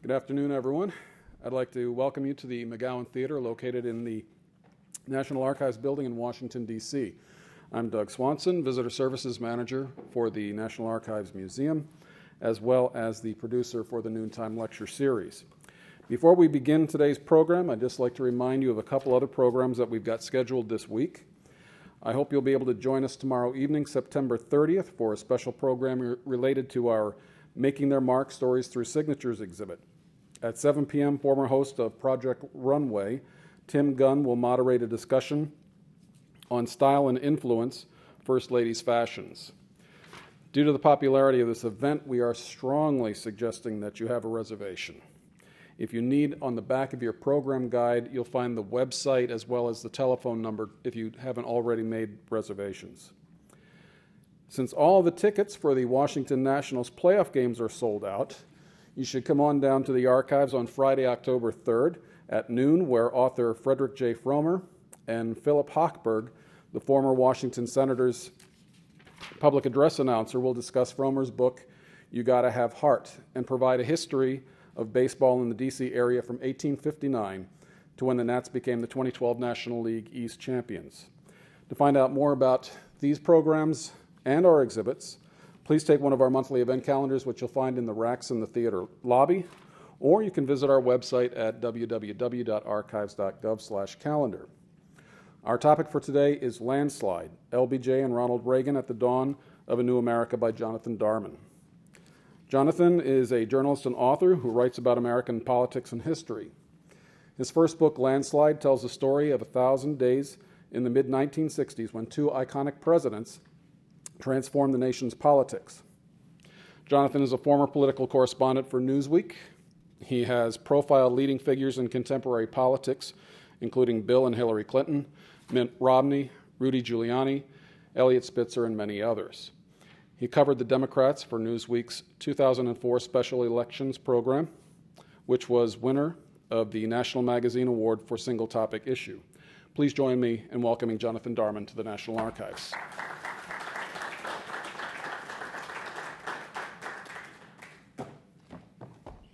Good afternoon, everyone. I'd like to welcome you to the McGowan Theater located in the National Archives building in Washington, D.C. I'm Doug Swanson, Visitor Services Manager for the National Archives Museum, as well as the producer for the Noontime Lecture Series. Before we begin today's program, I'd just like to remind you of a couple other programs that we've got scheduled this week. I hope you'll be able to join us tomorrow evening, September 30th, for a special program related to our Making Their Mark Stories Through Signatures exhibit. At 7 p.m., former host of Project Runway, Tim Gunn, will moderate a discussion on style and influence, First Lady's fashions. Due to the popularity of this event, we are strongly suggesting that you have a reservation. If you need, on the back of your program guide, you'll find the website as well as the telephone number if you haven't already made reservations. Since all the tickets for the Washington Nationals playoff games are sold out, you should come on down to the archives on Friday, October 3rd at noon, where author Frederick J. Fromer and Philip Hochberg, the former Washington Senator's public address announcer, will discuss Fromer's book, You Gotta Have Heart, and provide a history of baseball in the D.C. area from 1859 to when the Nats became the 2012 National League East champions. To find out more about these programs and our exhibits, please take one of our monthly event calendars, which you'll find in the racks in the theater lobby, or you can visit our website at www.archives.gov/calendar. Our topic for today is Landslide, LBJ and Ronald Reagan at the Dawn of a New America by Jonathan Darman. Jonathan is a journalist and author who writes about American politics and history. His first book, Landslide, tells the story of 1,000 days in the mid-1960s when two iconic presidents transformed the nation's politics. Jonathan is a former political correspondent for Newsweek. He has profiled leading figures in contemporary politics, including Bill and Hillary Clinton, Mitt Romney, Rudy Giuliani, Eliot Spitzer, and many others. He covered the Democrats for Newsweek's 2004 Special Elections program, which was winner of the National Magazine Award for Single Topic Issue. Please join me in welcoming Jonathan Darman to the National Archives.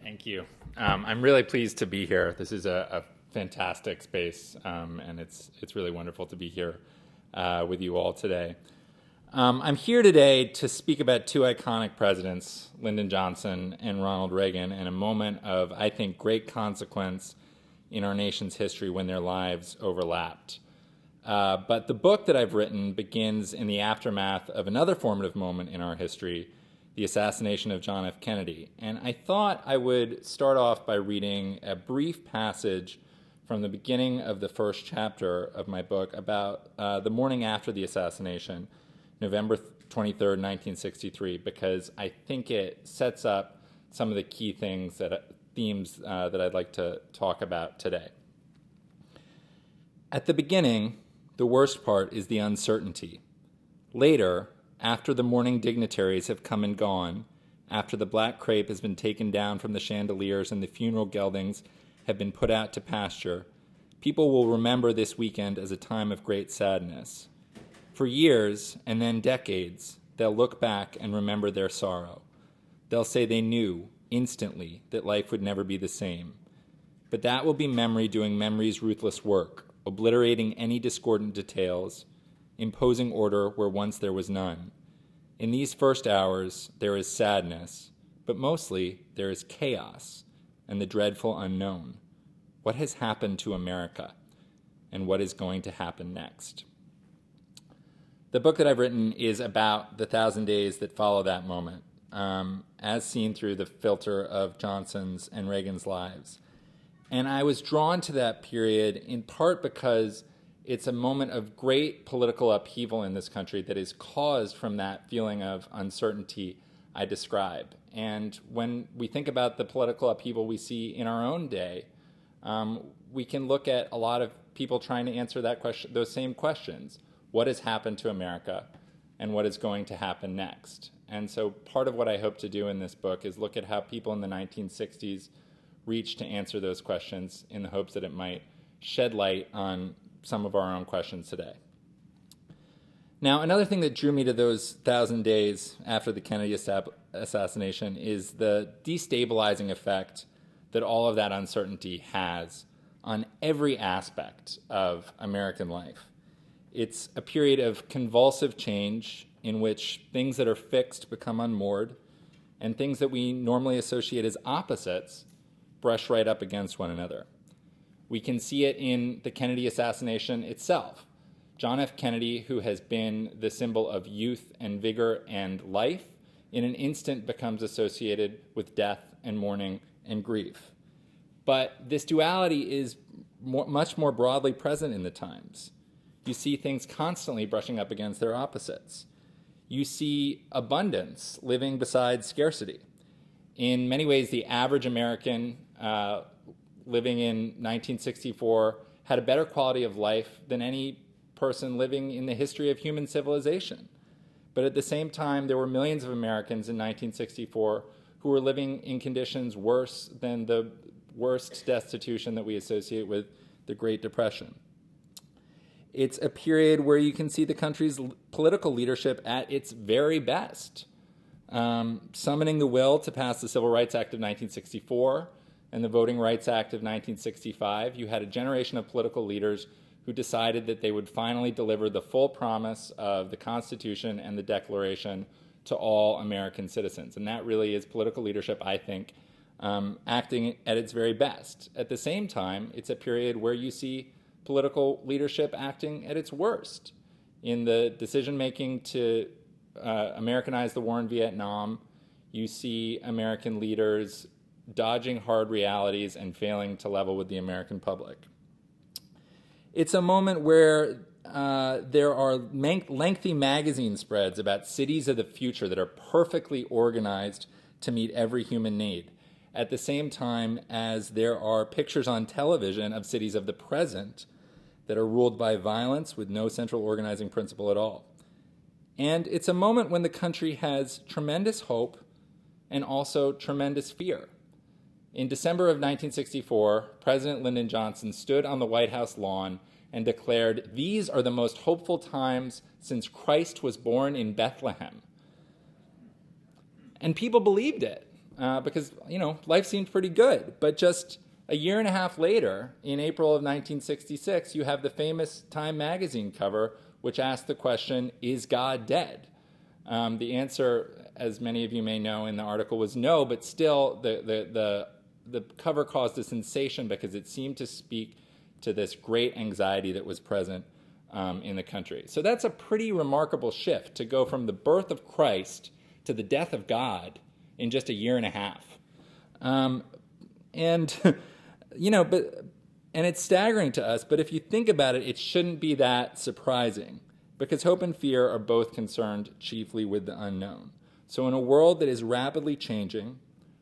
Thank you. I'm really pleased to be here. This is a fantastic space, and it's really wonderful to be here with you all today. I'm here today to speak about two iconic presidents, Lyndon Johnson and Ronald Reagan, in a moment of, I think, great consequence in our nation's history when their lives overlapped. But the book that I've written begins in the aftermath of another formative moment in our history, the assassination of John F. Kennedy. And I thought I would start off by reading a brief passage from the beginning of the first chapter of my book about the morning after the assassination, November 23rd, 1963, because I think it sets up some of the key themes that I'd like to talk about today. At the beginning, the worst part is the uncertainty. Later, after the morning dignitaries have come and gone, after the black crepe has been taken down from the chandeliers and the funeral geldings have been put out to pasture, people will remember this weekend as a time of great sadness. For years, and then decades, they'll look back and remember their sorrow. They'll say they knew, instantly, that life would never be the same. But that will be memory doing memory's ruthless work, obliterating any discordant details, imposing order where once there was none. In these first hours, there is sadness, but mostly there is chaos and the dreadful unknown. What has happened to America, and what is going to happen next? The book that I've written is about the 1,000 days that follow that moment, as seen through the filter of Johnson's and Reagan's lives. And I was drawn to that period in part because it's a moment of great political upheaval in this country that is caused from that feeling of uncertainty I describe. And when we think about the political upheaval we see in our own day, we can look at a lot of people trying to answer that question, those same questions. What has happened to America, and what is going to happen next? And so part of what I hope to do in this book is look at how people in the 1960s reached to answer those questions in the hopes that it might shed light on some of our own questions today. Now, another thing that drew me to those 1,000 days after the Kennedy assassination is the destabilizing effect that all of that uncertainty has on every aspect of American life. It's a period of convulsive change in which things that are fixed become unmoored, and things that we normally associate as opposites brush right up against one another. We can see it in the Kennedy assassination itself. John F. Kennedy, who has been the symbol of youth and vigor and life, in an instant becomes associated with death and mourning and grief. But this duality is much more broadly present in the times. You see things constantly brushing up against their opposites. You see abundance living beside scarcity. In many ways, the average American living in 1964 had a better quality of life than any person living in the history of human civilization. But at the same time, there were millions of Americans in 1964 who were living in conditions worse than the worst destitution that we associate with the Great Depression. It's a period where you can see the country's political leadership at its very best, summoning the will to pass the Civil Rights Act of 1964 and the Voting Rights Act of 1965. You had a generation of political leaders who decided that they would finally deliver the full promise of the Constitution and the Declaration to all American citizens. And that really is political leadership, I think, acting at its very best. At the same time, it's a period where you see political leadership acting at its worst in the decision-making to Americanize the war in Vietnam. You see American leaders dodging hard realities and failing to level with the American public. It's a moment where there are lengthy magazine spreads about cities of the future that are perfectly organized to meet every human need, at the same time as there are pictures on television of cities of the present that are ruled by violence with no central organizing principle at all. And it's a moment when the country has tremendous hope and also tremendous fear. In December of 1964, President Lyndon Johnson stood on the White House lawn and declared, "These are the most hopeful times since Christ was born in Bethlehem." And people believed it because, life seemed pretty good. But just a year and a half later, in April of 1966, you have the famous Time magazine cover, which asked the question, "Is God dead?" The answer, as many of you may know in the article, was no, but still the cover caused a sensation because it seemed to speak to this great anxiety that was present in the country. So that's a pretty remarkable shift to go from the birth of Christ to the death of God in just a year and a half. And it's staggering to us, but if you think about it, it shouldn't be that surprising because hope and fear are both concerned chiefly with the unknown. So in a world that is rapidly changing,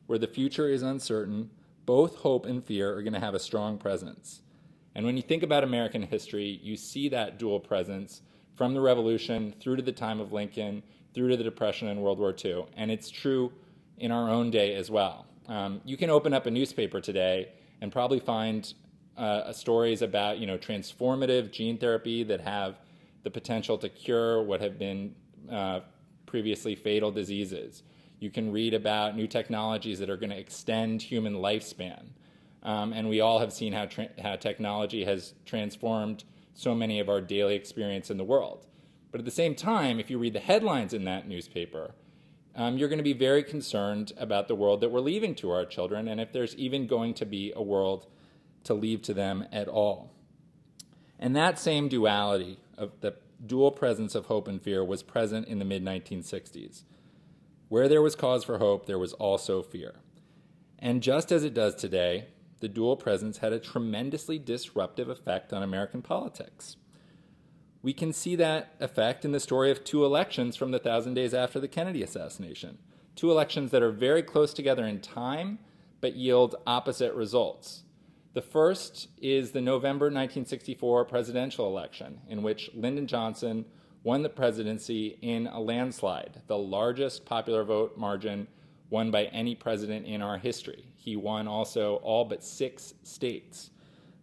where the future is uncertain, both hope and fear are going to have a strong presence. And when you think about American history, you see that dual presence from the Revolution through to the time of Lincoln, through to the Depression and World War II. And it's true in our own day as well. You can open up a newspaper today and probably find stories about, transformative gene therapy that have the potential to cure what have been previously fatal diseases. You can read about new technologies that are going to extend human lifespan. And we all have seen how technology has transformed so many of our daily experience in the world. But at the same time, if you read the headlines in that newspaper, you're going to be very concerned about the world that we're leaving to our children, and if there's even going to be a world to leave to them at all. And that same duality of the dual presence of hope and fear was present in the mid-1960s. Where there was cause for hope, there was also fear. And just as it does today, the dual presence had a tremendously disruptive effect on American politics. We can see that effect in the story of two elections from the 1,000 days after the Kennedy assassination. Two elections that are very close together in time, but yield opposite results. The first is the November 1964 presidential election, in which Lyndon Johnson won the presidency in a landslide, the largest popular vote margin won by any president in our history. He won also all but 6 states.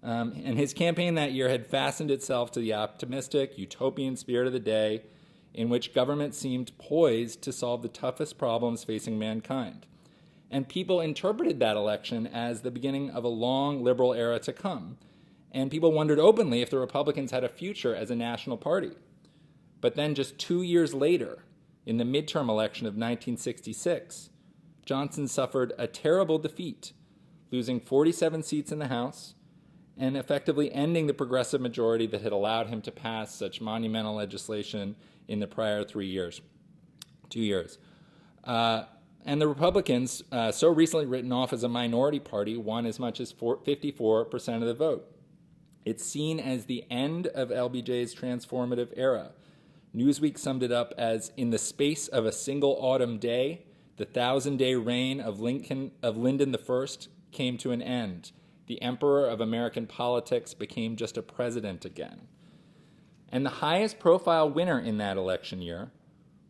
And his campaign that year had fastened itself to the optimistic, utopian spirit of the day, in which government seemed poised to solve the toughest problems facing mankind. And people interpreted that election as the beginning of a long liberal era to come. And people wondered openly if the Republicans had a future as a national party. But then just 2 years later, in the midterm election of 1966, Johnson suffered a terrible defeat, losing 47 seats in the House and effectively ending the progressive majority that had allowed him to pass such monumental legislation in the prior 2 years. And the Republicans, so recently written off as a minority party, won as much as 54% of the vote. It's seen as the end of LBJ's transformative era. Newsweek summed it up as, in the space of a single autumn day, the 1,000-day reign of Lyndon I came to an end. The emperor of American politics became just a president again. And the highest profile winner in that election year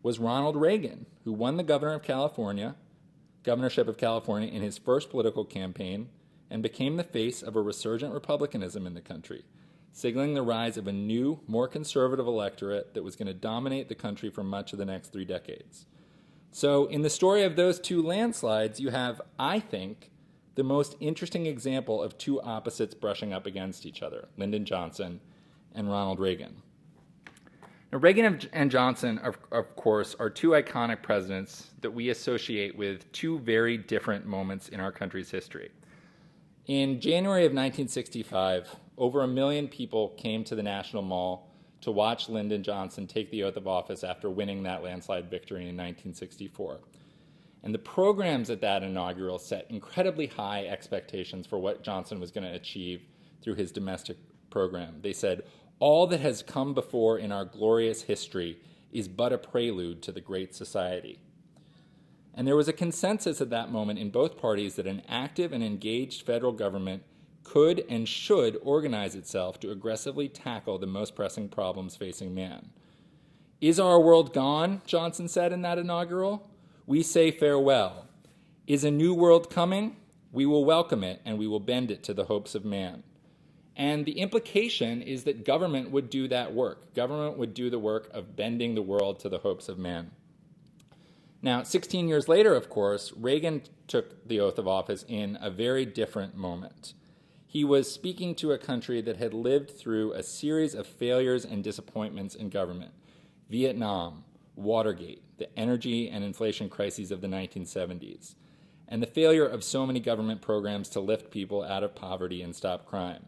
was Ronald Reagan, who won the governorship of California in his first political campaign and became the face of a resurgent republicanism in the country, signaling the rise of a new, more conservative electorate that was going to dominate the country for much of the next 3 decades. So in the story of those two landslides, you have, I think, the most interesting example of two opposites brushing up against each other, Lyndon Johnson and Ronald Reagan. Now, Reagan and Johnson, of course, are two iconic presidents that we associate with two very different moments in our country's history. In January of 1965, over 1 million people came to the National Mall to watch Lyndon Johnson take the oath of office after winning that landslide victory in 1964. And the programs at that inaugural set incredibly high expectations for what Johnson was going to achieve through his domestic program. They said, all that has come before in our glorious history is but a prelude to the great society. And there was a consensus at that moment in both parties that an active and engaged federal government could and should organize itself to aggressively tackle the most pressing problems facing man. Is our world gone? Johnson said in that inaugural. We say farewell. Is a new world coming? We will welcome it and we will bend it to the hopes of man. And the implication is that government would do that work. Government would do the work of bending the world to the hopes of man. Now, 16 years later, of course, Reagan took the oath of office in a very different moment. He was speaking to a country that had lived through a series of failures and disappointments in government. Vietnam, Watergate, the energy and inflation crises of the 1970s, and the failure of so many government programs to lift people out of poverty and stop crime.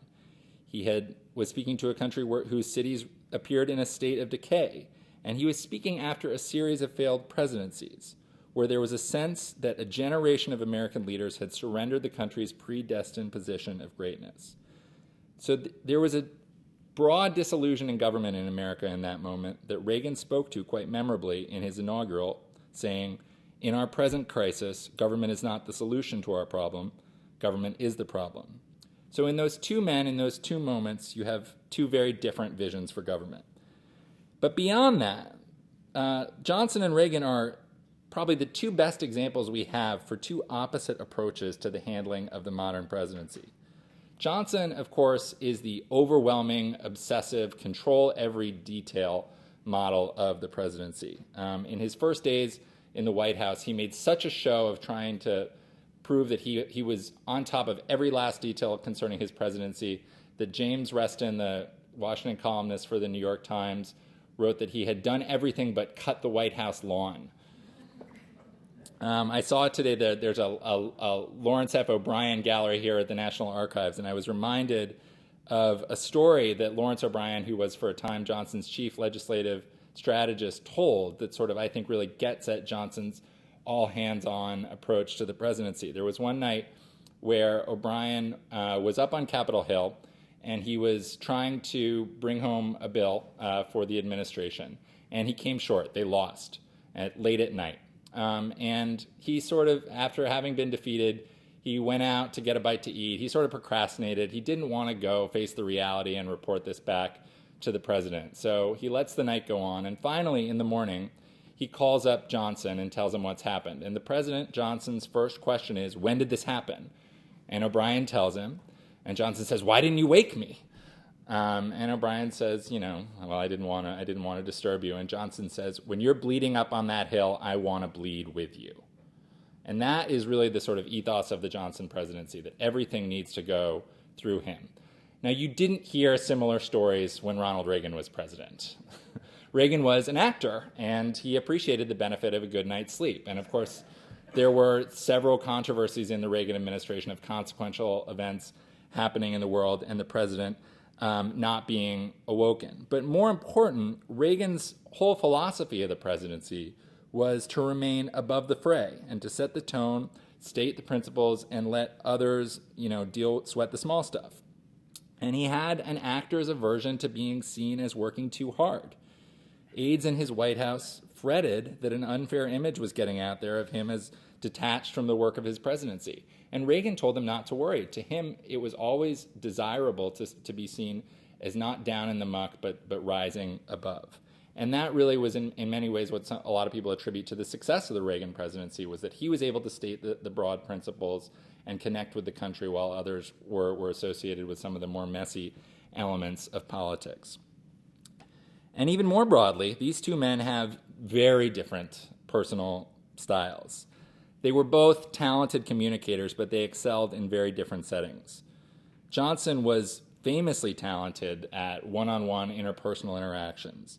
He was speaking to a country whose cities appeared in a state of decay, and he was speaking after a series of failed presidencies, where there was a sense that a generation of American leaders had surrendered the country's predestined position of greatness. So there was a broad disillusion in government in America in that moment that Reagan spoke to quite memorably in his inaugural, saying, "In our present crisis, government is not the solution to our problem, government is the problem." So in those two men, in those two moments, you have two very different visions for government. But beyond that, Johnson and Reagan are probably the two best examples we have for two opposite approaches to the handling of the modern presidency. Johnson, of course, is the overwhelming, obsessive, control every detail model of the presidency. In his first days in the White House, he made such a show of trying to prove that he was on top of every last detail concerning his presidency that James Reston, the Washington columnist for the New York Times, wrote that he had done everything but cut the White House lawn. I saw today that there's a Lawrence F. O'Brien gallery here at the National Archives, and I was reminded of a story that Lawrence O'Brien, who was for a time Johnson's chief legislative strategist, told that sort of, I think, really gets at Johnson's all-hands-on approach to the presidency. There was one night where O'Brien was up on Capitol Hill, and he was trying to bring home a bill for the administration, and he came short. They lost late at night. And he sort of, after having been defeated, he went out to get a bite to eat. He sort of procrastinated. He didn't want to go face the reality and report this back to the president. So he lets the night go on, and finally, in the morning, he calls up Johnson and tells him what's happened. And the president, Johnson's first question is, when did this happen? And O'Brien tells him, and Johnson says, why didn't you wake me? And O'Brien says, well, I didn't want to disturb you. And Johnson says, when you're bleeding up on that hill, I want to bleed with you. And that is really the sort of ethos of the Johnson presidency, that everything needs to go through him. Now, you didn't hear similar stories when Ronald Reagan was president. Reagan was an actor, and he appreciated the benefit of a good night's sleep. And of course, there were several controversies in the Reagan administration of consequential events happening in the world and the president not being awoken. But more important, Reagan's whole philosophy of the presidency was to remain above the fray and to set the tone, state the principles, and let others, sweat the small stuff. And he had an actor's aversion to being seen as working too hard. Aides in his White House fretted that an unfair image was getting out there of him as detached from the work of his presidency. And Reagan told them not to worry. To him, it was always desirable to be seen as not down in the muck, but rising above. And that really was, in many ways, what a lot of people attribute to the success of the Reagan presidency, was that he was able to state the broad principles and connect with the country while others were associated with some of the more messy elements of politics. And even more broadly, these two men have very different personal styles. They were both talented communicators, but they excelled in very different settings. Johnson was famously talented at one-on-one interpersonal interactions.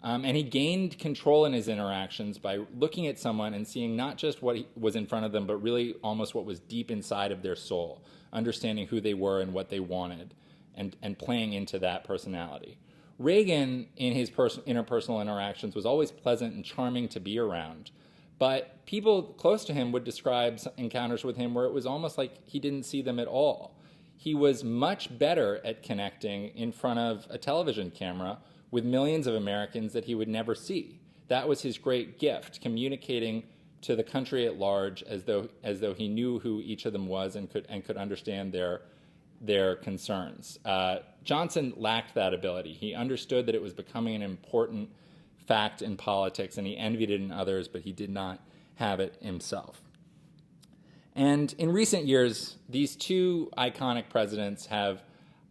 And he gained control in his interactions by looking at someone and seeing not just what was in front of them, but really almost what was deep inside of their soul, understanding who they were and what they wanted, and playing into that personality. Reagan, in his interpersonal interactions, was always pleasant and charming to be around. But people close to him would describe encounters with him where it was almost like he didn't see them at all. He was much better at connecting in front of a television camera with millions of Americans that he would never see. That was his great gift, communicating to the country at large as though he knew who each of them was and could understand their concerns. Johnson lacked that ability. He understood that it was becoming an important fact in politics, and he envied it in others, but he did not have it himself. And in recent years, these two iconic presidents have,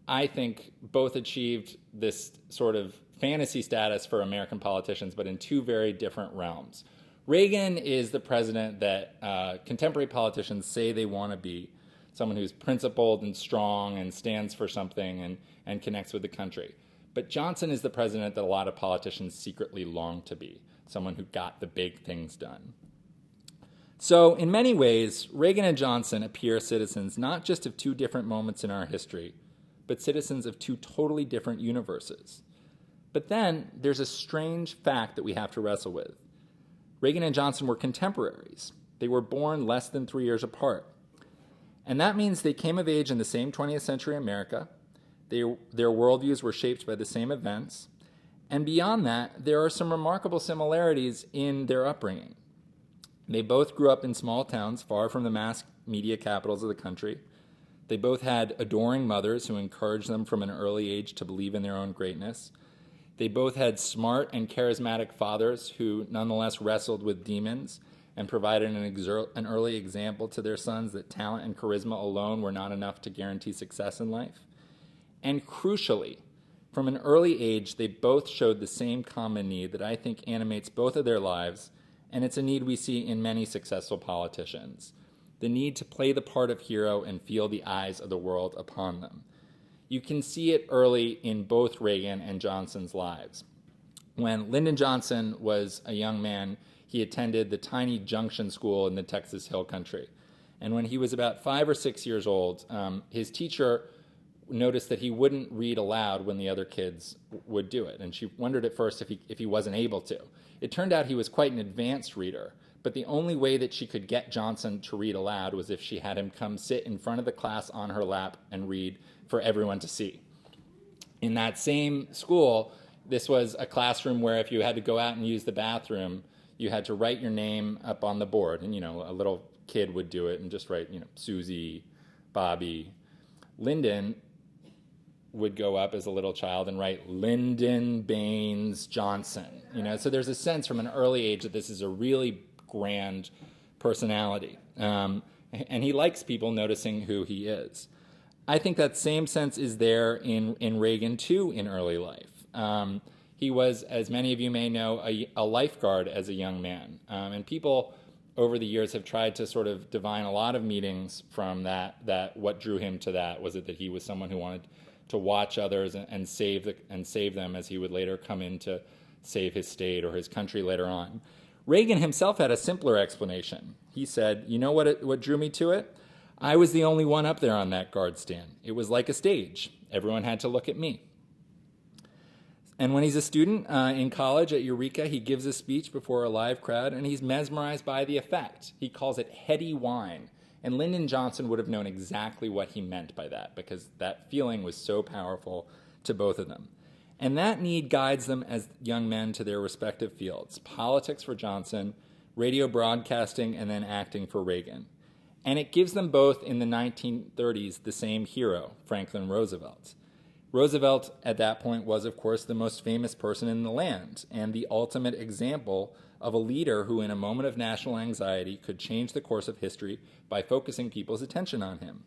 I think, both achieved this sort of fantasy status for American politicians, but in two very different realms. Reagan is the president that contemporary politicians say they want to be, someone who's principled and strong and stands for something and connects with the country. But Johnson is the president that a lot of politicians secretly long to be, someone who got the big things done. So in many ways, Reagan and Johnson appear citizens not just of two different moments in our history, but citizens of two totally different universes. But then there's a strange fact that we have to wrestle with. Reagan and Johnson were contemporaries. They were born less than 3 years apart. And that means they came of age in the same 20th century America. Their worldviews were shaped by the same events. And beyond that, there are some remarkable similarities in their upbringing. They both grew up in small towns far from the mass media capitals of the country. They both had adoring mothers who encouraged them from an early age to believe in their own greatness. They both had smart and charismatic fathers who nonetheless wrestled with demons and provided an early example to their sons that talent and charisma alone were not enough to guarantee success in life. And crucially, from an early age, they both showed the same common need that I think animates both of their lives, and it's a need we see in many successful politicians: the need to play the part of hero and feel the eyes of the world upon them. You can see it early in both Reagan and Johnson's lives. When Lyndon Johnson was a young man, he attended the tiny Junction School in the Texas Hill Country. And when he was about 5 or 6 years old, his teacher noticed that he wouldn't read aloud when the other kids would do it. And she wondered at first if he wasn't able to. It turned out he was quite an advanced reader, but the only way that she could get Johnson to read aloud was if she had him come sit in front of the class on her lap and read for everyone to see. In that same school, this was a classroom where if you had to go out and use the bathroom, you had to write your name up on the board. And, a little kid would do it and just write, Susie, Bobby. Lyndon would go up as a little child and write Lyndon Baines Johnson. So there's a sense from an early age that this is a really grand personality. And he likes people noticing who he is. I think that same sense is there in Reagan, too, in early life. He was, as many of you may know, a lifeguard as a young man. And people over the years have tried to sort of divine a lot of meanings from that what drew him to that. Was it that he was someone who wanted to watch others and save them, as he would later come in to save his state or his country later on? Reagan himself had a simpler explanation. He said, you know what drew me to it? I was the only one up there on that guard stand. It was like a stage. Everyone had to look at me. And when he's a student in college at Eureka, he gives a speech before a live crowd, and he's mesmerized by the effect. He calls it heady wine. And Lyndon Johnson would have known exactly what he meant by that, because that feeling was so powerful to both of them. And that need guides them as young men to their respective fields: politics for Johnson, radio broadcasting, and then acting for Reagan. And it gives them both, in the 1930s, the same hero, Franklin Roosevelt. Roosevelt, at that point, was, of course, the most famous person in the land and the ultimate example of a leader who, in a moment of national anxiety, could change the course of history by focusing people's attention on him.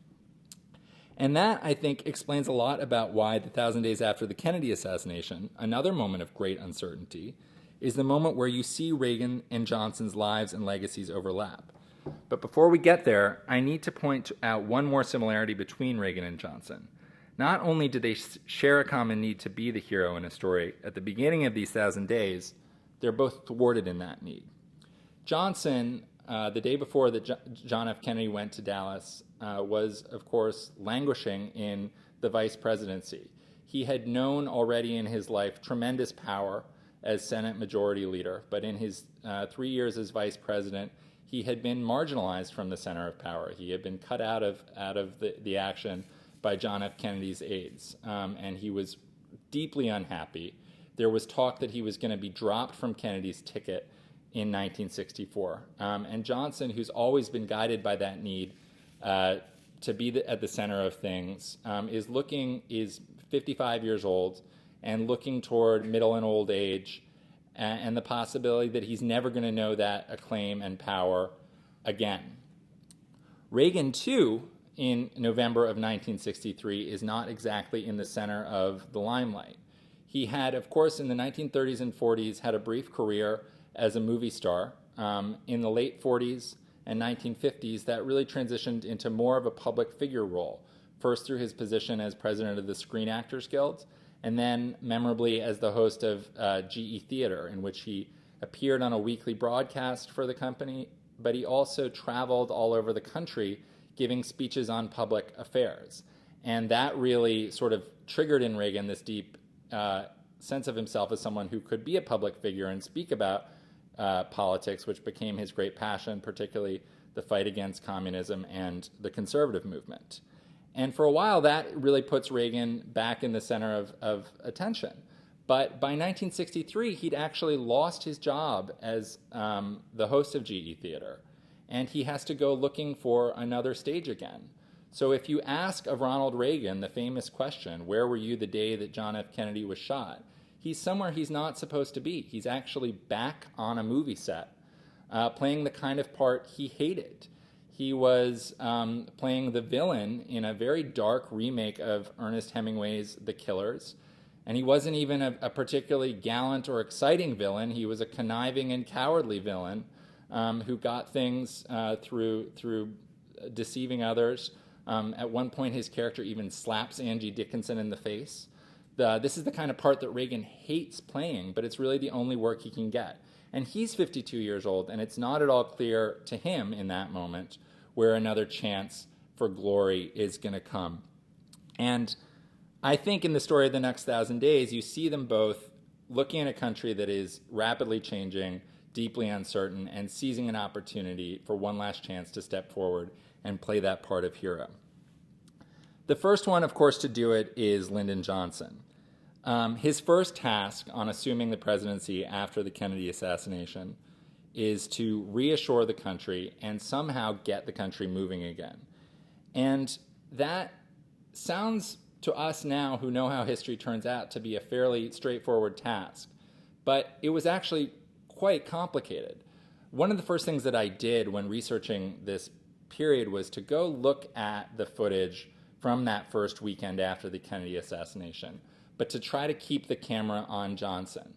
And that, I think, explains a lot about why the 1,000 days after the Kennedy assassination, another moment of great uncertainty, is the moment where you see Reagan and Johnson's lives and legacies overlap. But before we get there, I need to point out one more similarity between Reagan and Johnson. Not only do they share a common need to be the hero in a story at the beginning of these 1,000 days, they're both thwarted in that need. Johnson, the day before that John F. Kennedy went to Dallas, was, of course, languishing in the vice presidency. He had known already in his life tremendous power as Senate Majority Leader, but in his 3 years as vice president, he had been marginalized from the center of power. He had been cut out of the action by John F. Kennedy's aides, and he was deeply unhappy. There was talk that he was going to be dropped from Kennedy's ticket in 1964. And Johnson, who's always been guided by that need to be at the center of things, is 55 years old and looking toward middle and old age, and the possibility that he's never going to know that acclaim and power again. Reagan, too, in November of 1963, is not exactly in the center of the limelight. He had, of course, in the 1930s and 40s, had a brief career as a movie star. In the late 40s and 1950s, that really transitioned into more of a public figure role, first through his position as president of the Screen Actors Guild, and then memorably as the host of GE Theater, in which he appeared on a weekly broadcast for the company, but he also traveled all over the country giving speeches on public affairs. And that really sort of triggered in Reagan this deep sense of himself as someone who could be a public figure and speak about politics, which became his great passion, particularly the fight against communism and the conservative movement. And for a while, that really puts Reagan back in the center of attention. But by 1963, he'd actually lost his job as the host of GE Theater, and he has to go looking for another stage again. So if you ask of Ronald Reagan the famous question, where were you the day that John F. Kennedy was shot? He's somewhere he's not supposed to be. He's actually back on a movie set, playing the kind of part he hated. He was playing the villain in a very dark remake of Ernest Hemingway's The Killers. And he wasn't even a particularly gallant or exciting villain. He was a conniving and cowardly villain who got things through deceiving others. At one point, his character even slaps Angie Dickinson in the face. This is the kind of part that Reagan hates playing, but it's really the only work he can get. And he's 52 years old, and it's not at all clear to him in that moment where another chance for glory is going to come. And I think in the story of the next 1,000 days, you see them both looking at a country that is rapidly changing, deeply uncertain, and seizing an opportunity for one last chance to step forward and play that part of hero. The first one, of course, to do it is Lyndon Johnson. His first task on assuming the presidency after the Kennedy assassination is to reassure the country and somehow get the country moving again. And that sounds to us now, who know how history turns out, to be a fairly straightforward task. But it was actually quite complicated. One of the first things that I did when researching this period was to go look at the footage from that first weekend after the Kennedy assassination, but to try to keep the camera on Johnson.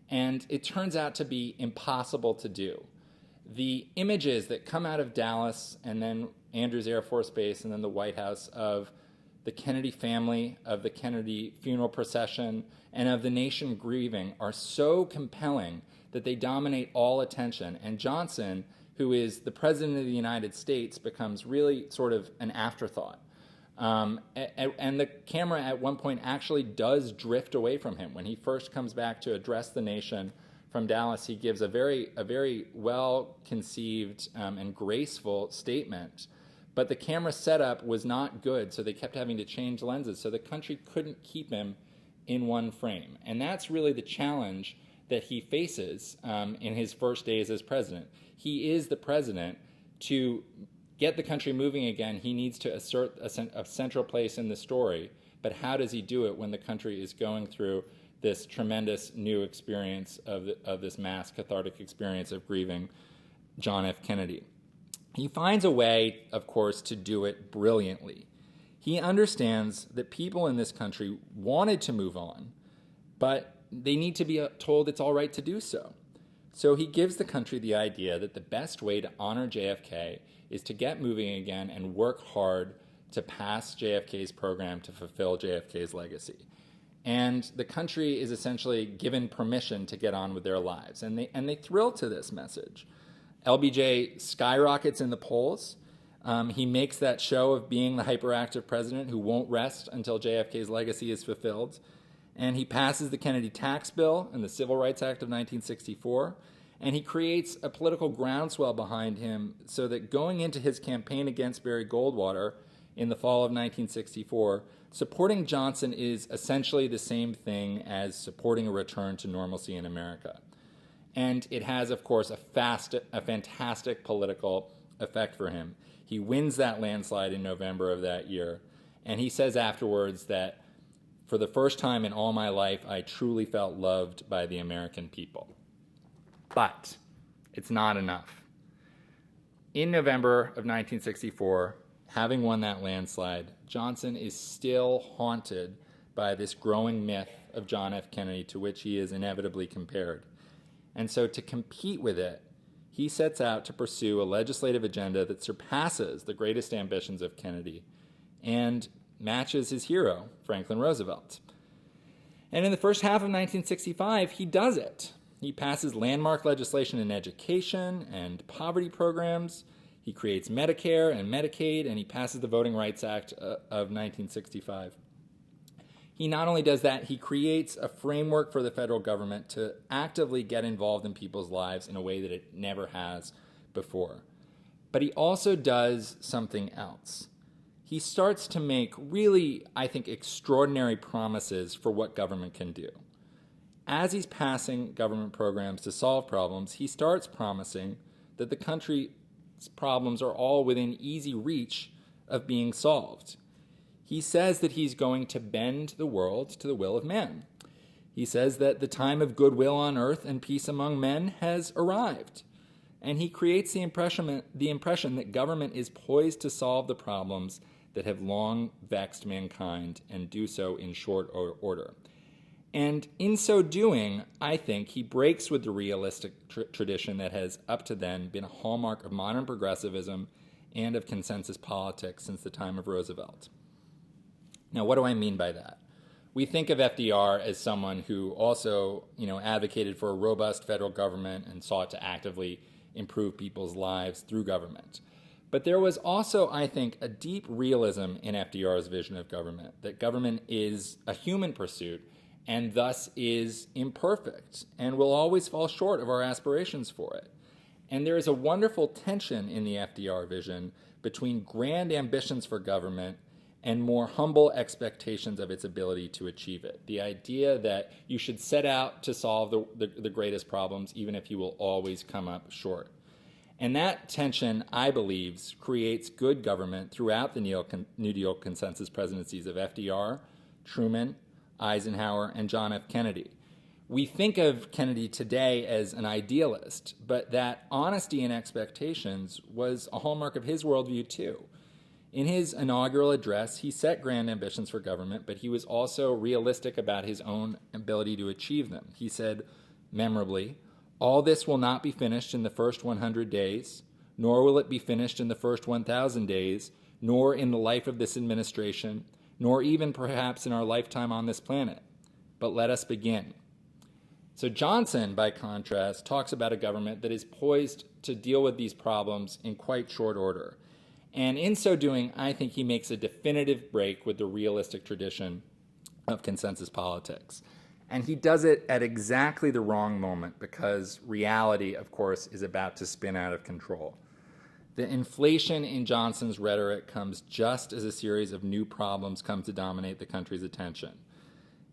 And it turns out to be impossible to do. the images that come out of Dallas and then Andrews Air Force Base and then the White House of the Kennedy family, of the Kennedy funeral procession, and of the nation grieving are so compelling that they dominate all attention. And Johnson, who is the President of the United States, becomes really sort of an afterthought. And the camera at one point actually does drift away from him. When he first comes back to address the nation from Dallas, he gives a very well-conceived and graceful statement. But the camera setup was not good, so they kept having to change lenses. So the country couldn't keep him in one frame. And that's really the challenge that he faces in his first days as president. He is the president. To get the country moving again, he needs to assert a central place in the story. But how does he do it when the country is going through this tremendous new experience of this mass cathartic experience of grieving John F. Kennedy? He finds a way, of course, to do it brilliantly. He understands that people in this country wanted to move on, but they need to be told it's all right to do so. So he gives the country the idea that the best way to honor JFK is to get moving again and work hard to pass JFK's program to fulfill JFK's legacy. And the country is essentially given permission to get on with their lives. And they thrill to this message. LBJ skyrockets in the polls. He makes that show of being the hyperactive president who won't rest until JFK's legacy is fulfilled. And he passes the Kennedy tax bill and the Civil Rights Act of 1964. And he creates a political groundswell behind him so that going into his campaign against Barry Goldwater in the fall of 1964, supporting Johnson is essentially the same thing as supporting a return to normalcy in America. And it has, of course, a fantastic political effect for him. He wins that landslide in November of that year, and he says afterwards that, for the first time in all my life, I truly felt loved by the American people. But it's not enough. In November of 1964, having won that landslide, Johnson is still haunted by this growing myth of John F. Kennedy, to which he is inevitably compared. And so to compete with it, he sets out to pursue a legislative agenda that surpasses the greatest ambitions of Kennedy and matches his hero, Franklin Roosevelt. And in the first half of 1965, he does it. He passes landmark legislation in education and poverty programs. He creates Medicare and Medicaid, and he passes the Voting Rights Act of 1965. He not only does that, he creates a framework for the federal government to actively get involved in people's lives in a way that it never has before. But he also does something else. He starts to make really, I think, extraordinary promises for what government can do. As he's passing government programs to solve problems, he starts promising that the country's problems are all within easy reach of being solved. He says that he's going to bend the world to the will of man. He says that the time of goodwill on earth and peace among men has arrived. And he creates the impression that government is poised to solve the problems that have long vexed mankind and do so in short order. And in so doing, I think he breaks with the realistic tradition that has up to then been a hallmark of modern progressivism and of consensus politics since the time of Roosevelt. Now, what do I mean by that? We think of FDR as someone who also, advocated for a robust federal government and sought to actively improve people's lives through government. But there was also, I think, a deep realism in FDR's vision of government, that government is a human pursuit and thus is imperfect and will always fall short of our aspirations for it. And there is a wonderful tension in the FDR vision between grand ambitions for government and more humble expectations of its ability to achieve it. The idea that you should set out to solve the greatest problems, even if you will always come up short. And that tension, I believe, creates good government throughout the New Deal consensus presidencies of FDR, Truman, Eisenhower, and John F. Kennedy. We think of Kennedy today as an idealist, but that honesty in expectations was a hallmark of his worldview too. In his inaugural address, he set grand ambitions for government, but he was also realistic about his own ability to achieve them. He said, memorably, All this will not be finished in the first 100 days, nor will it be finished in the first 1,000 days, nor in the life of this administration, nor even perhaps in our lifetime on this planet. But let us begin. So Johnson, by contrast, talks about a government that is poised to deal with these problems in quite short order. And in so doing, I think he makes a definitive break with the realistic tradition of consensus politics. And he does it at exactly the wrong moment because reality, of course, is about to spin out of control. The inflation in Johnson's rhetoric comes just as a series of new problems come to dominate the country's attention.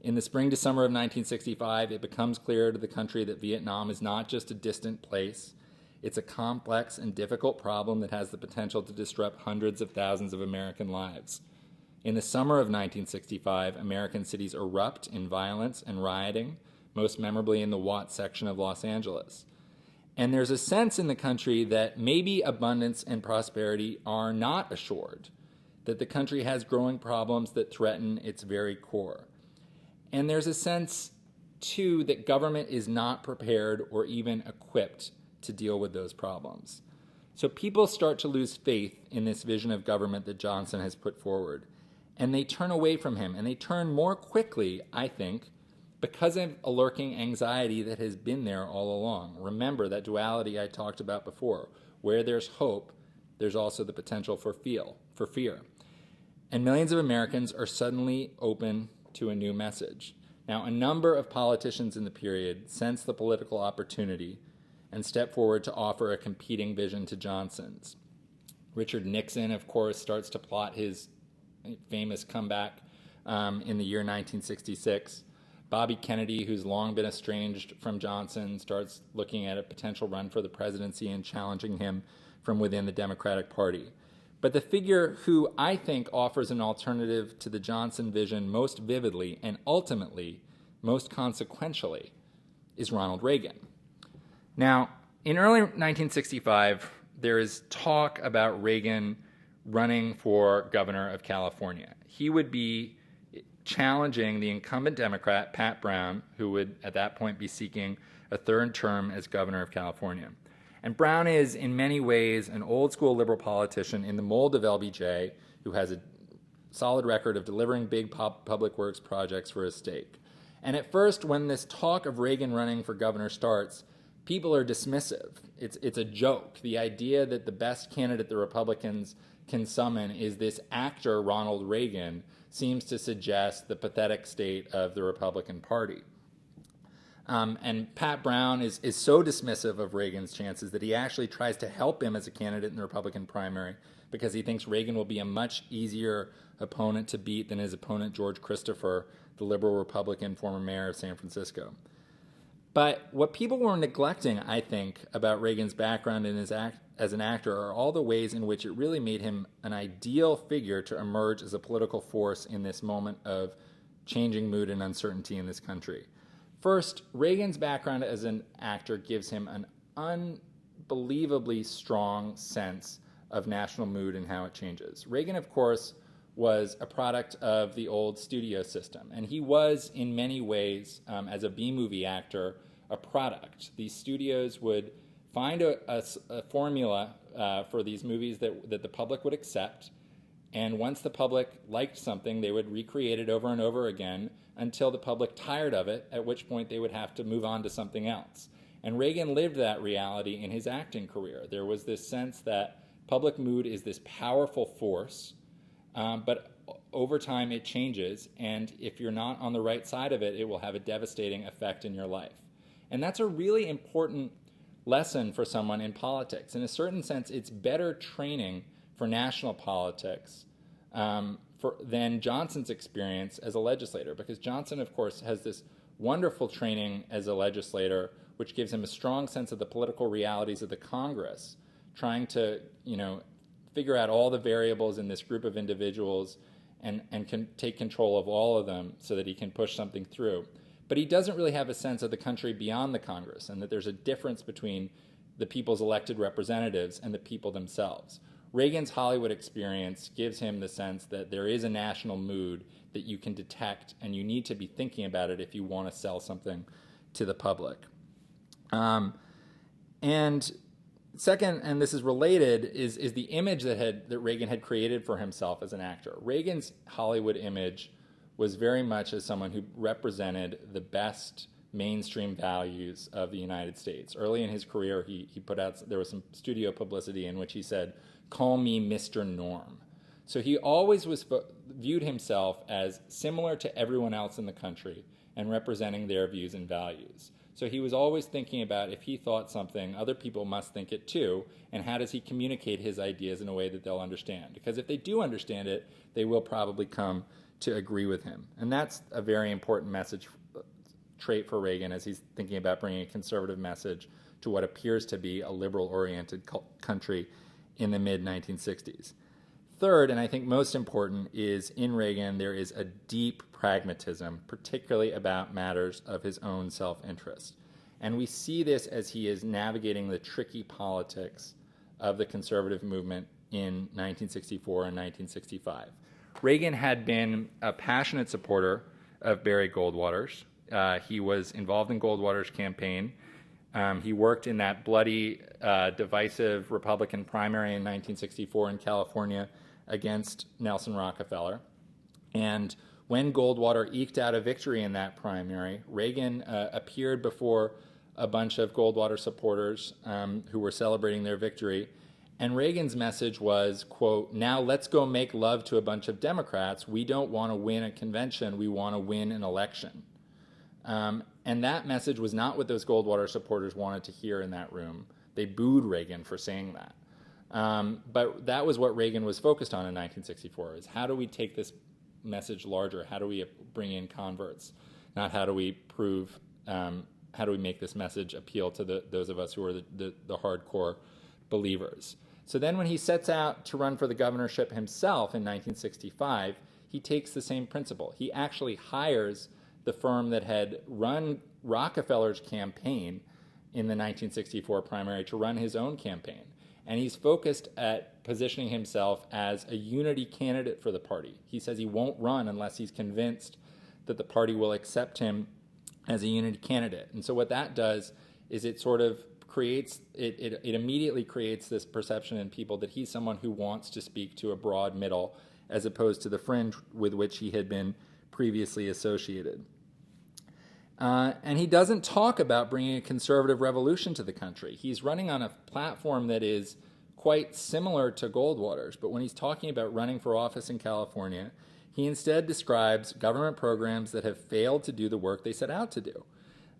In the spring to summer of 1965, it becomes clear to the country that Vietnam is not just a distant place. It's a complex and difficult problem that has the potential to disrupt hundreds of thousands of American lives. In the summer of 1965, American cities erupt in violence and rioting, most memorably in the Watts section of Los Angeles. And there's a sense in the country that maybe abundance and prosperity are not assured, that the country has growing problems that threaten its very core. And there's a sense, too, that government is not prepared or even equipped to deal with those problems. So people start to lose faith in this vision of government that Johnson has put forward. And they turn away from him, and they turn more quickly, I think, because of a lurking anxiety that has been there all along. Remember that duality I talked about before. Where there's hope, there's also the potential for fear. And millions of Americans are suddenly open to a new message. Now, a number of politicians in the period sense the political opportunity and step forward to offer a competing vision to Johnson's. Richard Nixon, of course, starts to plot his famous comeback in the year 1966. Bobby Kennedy, who's long been estranged from Johnson, starts looking at a potential run for the presidency and challenging him from within the Democratic Party. But the figure who I think offers an alternative to the Johnson vision most vividly and ultimately most consequentially is Ronald Reagan. Now, in early 1965, there is talk about Reagan running for governor of California. He would be challenging the incumbent Democrat, Pat Brown, who would at that point be seeking a third term as governor of California. And Brown is, in many ways, an old-school liberal politician in the mold of LBJ, who has a solid record of delivering big public works projects for his state. And at first, when this talk of Reagan running for governor starts, people are dismissive. It's a joke. The idea that the best candidate the Republicans can summon is this actor, Ronald Reagan, seems to suggest the pathetic state of the Republican Party. And Pat Brown is so dismissive of Reagan's chances that he actually tries to help him as a candidate in the Republican primary because he thinks Reagan will be a much easier opponent to beat than his opponent George Christopher, the liberal Republican former mayor of San Francisco. But what people were neglecting, I think, about Reagan's background in his as an actor are all the ways in which it really made him an ideal figure to emerge as a political force in this moment of changing mood and uncertainty in this country. First, Reagan's background as an actor gives him an unbelievably strong sense of national mood and how it changes. Reagan, of course, was a product of the old studio system, and he was, in many ways, as a B-movie actor, a product. These studios would find a formula for these movies that the public would accept, and once the public liked something, they would recreate it over and over again until the public tired of it, at which point they would have to move on to something else. And Reagan lived that reality in his acting career. There was this sense that public mood is this powerful force, but over time it changes, and if you're not on the right side of it, it will have a devastating effect in your life. And that's a really important lesson for someone in politics. In a certain sense, it's better training for national politics than Johnson's experience as a legislator, because Johnson, of course, has this wonderful training as a legislator, which gives him a strong sense of the political realities of the Congress, trying to, figure out all the variables in this group of individuals and can take control of all of them so that he can push something through. But he doesn't really have a sense of the country beyond the Congress, and that there's a difference between the people's elected representatives and the people themselves. Reagan's Hollywood experience gives him the sense that there is a national mood that you can detect, and you need to be thinking about it if you want to sell something to the public. And second, and this is related, is the image that Reagan had created for himself as an actor. Reagan's Hollywood image was very much as someone who represented the best mainstream values of the United States. Early in his career, he put out, there was some studio publicity in which he said, "Call me Mr. Norm." So he always viewed himself as similar to everyone else in the country and representing their views and values. So he was always thinking about, if he thought something, other people must think it too, and how does he communicate his ideas in a way that they'll understand? Because if they do understand it, they will probably come to agree with him. And that's a very important trait for Reagan as he's thinking about bringing a conservative message to what appears to be a liberal-oriented country in the mid-1960s. Third, and I think most important, is in Reagan there is a deep pragmatism, particularly about matters of his own self-interest. And we see this as he is navigating the tricky politics of the conservative movement in 1964 and 1965. Reagan had been a passionate supporter of Barry Goldwater's. He was involved in Goldwater's campaign. He worked in that bloody, divisive Republican primary in 1964 in California against Nelson Rockefeller. And when Goldwater eked out a victory in that primary, Reagan appeared before a bunch of Goldwater supporters who were celebrating their victory. And Reagan's message was, quote, "Now let's go make love to a bunch of Democrats. We don't want to win a convention. We want to win an election." And that message was not what those Goldwater supporters wanted to hear in that room. They booed Reagan for saying that. But that was what Reagan was focused on in 1964, is how do we take this message larger? How do we bring in converts? Not how do we prove, how do we make this message appeal to those of us who are the hardcore believers? So then when he sets out to run for the governorship himself in 1965, he takes the same principle. He actually hires the firm that had run Rockefeller's campaign in the 1964 primary to run his own campaign. And he's focused at positioning himself as a unity candidate for the party. He says he won't run unless he's convinced that the party will accept him as a unity candidate. And so what that does is it sort of creates, it immediately creates this perception in people that he's someone who wants to speak to a broad middle as opposed to the fringe with which he had been previously associated. And he doesn't talk about bringing a conservative revolution to the country. He's running on a platform that is quite similar to Goldwater's, but when he's talking about running for office in California, he instead describes government programs that have failed to do the work they set out to do.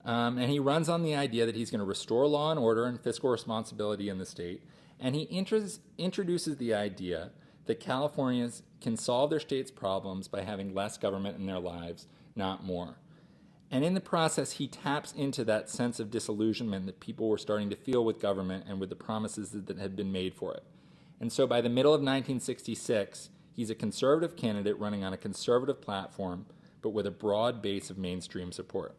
And he runs on the idea that he's going to restore law and order and fiscal responsibility in the state, and he introduces the idea that Californians can solve their state's problems by having less government in their lives, not more. And in the process, he taps into that sense of disillusionment that people were starting to feel with government and with the promises that had been made for it. And so by the middle of 1966, he's a conservative candidate running on a conservative platform, but with a broad base of mainstream support.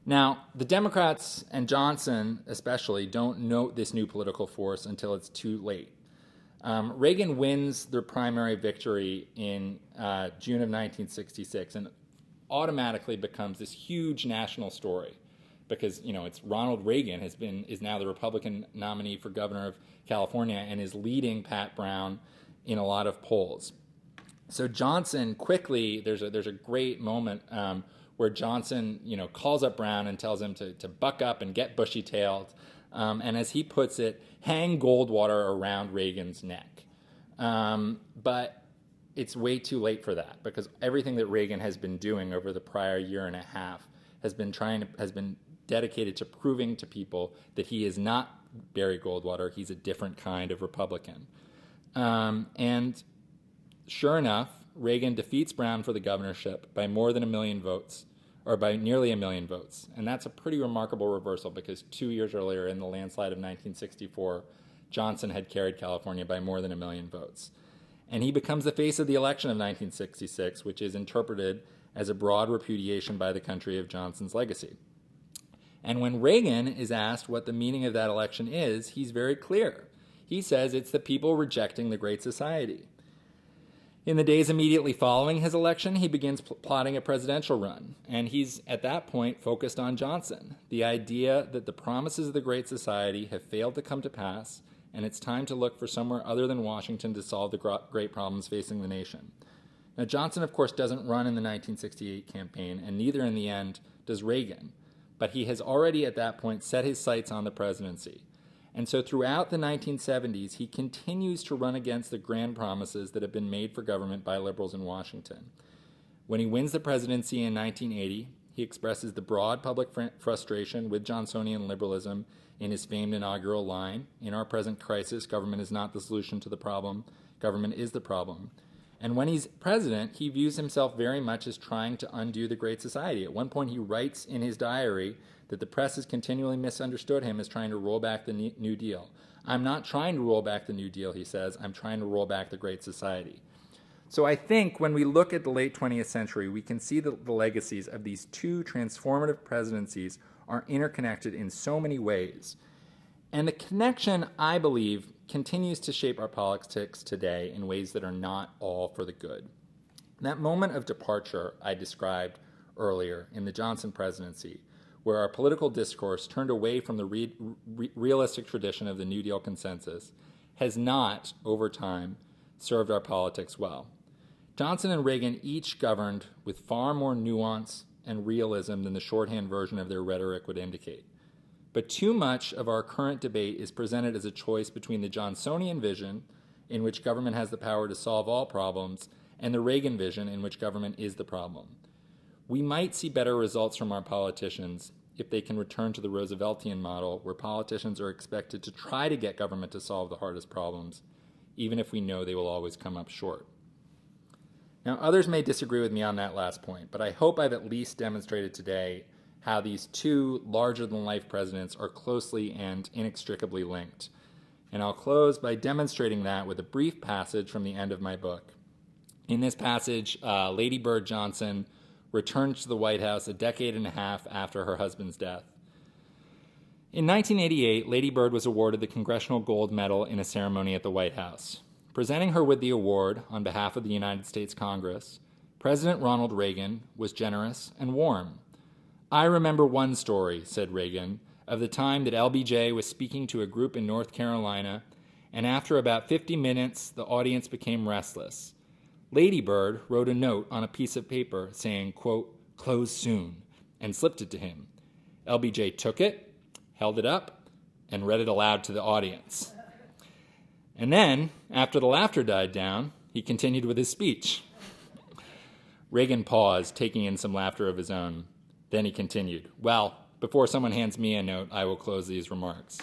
Now, the Democrats and Johnson especially don't note this new political force until it's too late. Reagan wins the primary victory in June of 1966 and automatically becomes this huge national story because, it's Ronald Reagan is now the Republican nominee for governor of California and is leading Pat Brown in a lot of polls. So Johnson quickly, there's a great moment where Johnson, calls up Brown and tells him to buck up and get bushy-tailed, and as he puts it, hang Goldwater around Reagan's neck. But it's way too late for that because everything that Reagan has been doing over the prior year and a half has been dedicated to proving to people that he is not Barry Goldwater. He's a different kind of Republican. And sure enough, Reagan defeats Brown for the governorship by more than 1 million votes, or by nearly 1 million votes. And that's a pretty remarkable reversal because 2 years earlier in the landslide of 1964, Johnson had carried California by more than 1 million votes. And he becomes the face of the election of 1966, which is interpreted as a broad repudiation by the country of Johnson's legacy. And when Reagan is asked what the meaning of that election is, he's very clear. He says it's the people rejecting the Great Society. In the days immediately following his election, he begins plotting a presidential run, and he's at that point focused on Johnson, the idea that the promises of the Great Society have failed to come to pass, and it's time to look for somewhere other than Washington to solve the great problems facing the nation. Now, Johnson, of course, doesn't run in the 1968 campaign, and neither in the end does Reagan, but he has already at that point set his sights on the presidency. And so throughout the 1970s, he continues to run against the grand promises that have been made for government by liberals in Washington. When he wins the presidency in 1980, he expresses the broad public frustration with Johnsonian liberalism in his famed inaugural line, "In our present crisis, government is not the solution to the problem, government is the problem." And when he's president, he views himself very much as trying to undo the Great Society. At one point, he writes in his diary that the press has continually misunderstood him as trying to roll back the New Deal. "I'm not trying to roll back the New Deal," he says. "I'm trying to roll back the Great Society." So I think when we look at the late 20th century, we can see that the legacies of these two transformative presidencies are interconnected in so many ways. And the connection, I believe, continues to shape our politics today in ways that are not all for the good. That moment of departure I described earlier in the Johnson presidency, where our political discourse turned away from the realistic tradition of the New Deal consensus, has not, over time, served our politics well. Johnson and Reagan each governed with far more nuance and realism than the shorthand version of their rhetoric would indicate. But too much of our current debate is presented as a choice between the Johnsonian vision, in which government has the power to solve all problems, and the Reagan vision, in which government is the problem. We might see better results from our politicians if they can return to the Rooseveltian model, where politicians are expected to try to get government to solve the hardest problems, even if we know they will always come up short. Now, others may disagree with me on that last point, but I hope I've at least demonstrated today how these two larger-than-life presidents are closely and inextricably linked. And I'll close by demonstrating that with a brief passage from the end of my book. In this passage, Lady Bird Johnson returned to the White House a decade and a half after her husband's death. In 1988, Lady Bird was awarded the Congressional Gold Medal in a ceremony at the White House. Presenting her with the award on behalf of the United States Congress, President Ronald Reagan was generous and warm. "I remember one story," said Reagan, "of the time that LBJ was speaking to a group in North Carolina, and after about 50 minutes, the audience became restless. Lady Bird wrote a note on a piece of paper saying, quote, 'Close soon,' and slipped it to him. LBJ took it, held it up, and read it aloud to the audience. And then, after the laughter died down, he continued with his speech." Reagan paused, taking in some laughter of his own. Then he continued, "Well, before someone hands me a note, I will close these remarks."